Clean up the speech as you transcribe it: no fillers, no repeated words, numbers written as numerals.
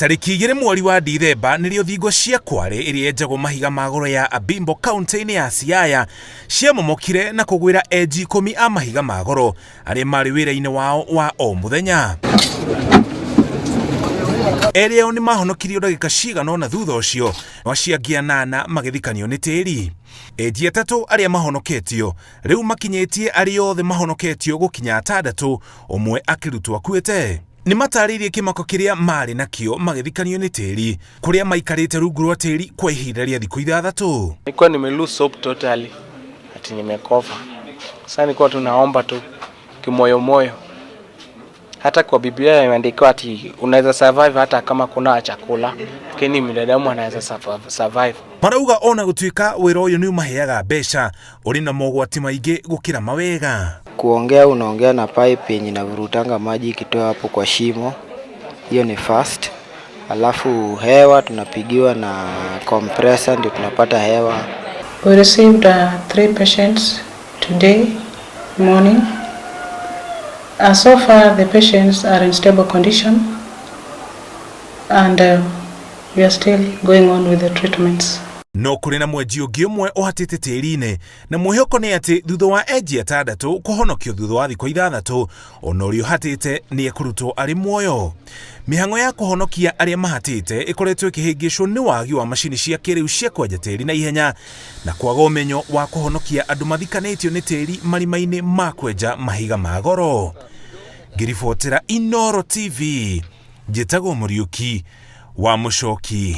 Tariki 2 mweri wa Dithemba nĩrĩo thingo cia Kwale ĩrĩa yenjagwo mahiga ma goro ya Abimbo kaunti-inĩ ya Siaya ciamomokire na kũgwĩra enji 10 a mahiga ma goro arĩa marĩ wĩra-inĩ wao wa o mũthenya. Erĩ ao nĩ mahonokirio ndagĩka cigana ũna thutha ũcio, no acio angĩ 8 magĩthikanio nĩ tĩĩri. Enji 3 arĩa mahonoketio rĩu makinyĩtie arĩ othe mahonoketio gũkinya 6, ũmwe akĩrutwo akuĩte. Nĩ matarĩirie kĩmako kĩrĩa marĩ nakĩo magĩthikanio nĩ tĩĩri, kũrĩa maikarĩte rungu rwa tĩĩri kwa ihinda rĩa thikũ 6. Nilikuwa nimelose hope totally, ati nimekofa. Sasa nilikuwa tunaomba tu kimoyomoyo. Hata kwa Biblia imeandikwa ati unaweza survive hata kama kuna chakula, lakini binadamu anaweza survive. Marauga ona gũtuĩka wĩra ũyũ nĩ ũmaheaga mbeca, ũrĩ na mogwati maingĩ gũkĩra mawega. Kuongea unaongea na pipe yenye inavurutanga maji ikitoa hapo kwa shimo, hiyo ni first. Alafu hewa tunapigiwa na compressor ndio tunapata hewa. We received 3 patients today morning. So far the patients are in stable condition and we are still going on with the treatments. No kũrĩ na mwenji ũngĩ ũmwe ũhatĩte tĩĩri-inĩ, na mwĩhoko nĩ atĩ thutha wa enji 6 kũhonokio thutha wa thikũ 6, ona ũrĩa ũhatĩte nĩ ekũrutwo arĩ muoyo. Mĩhang'o ya kũhonokia arĩa mahatĩte ĩkoretwo ĩkĩhĩngĩcwo nĩ wagi wa macini cia kĩrĩu cia kwenja tĩĩri na ihenya na kwaga ũmenyo wa kũhonokia andũ mathikanĩtio nĩ tĩĩri marima-inĩ ma kwenja mahiga ma goro. Ngĩribotera Inooro TV, njĩtagwo Mũriũki wa Mũcoki.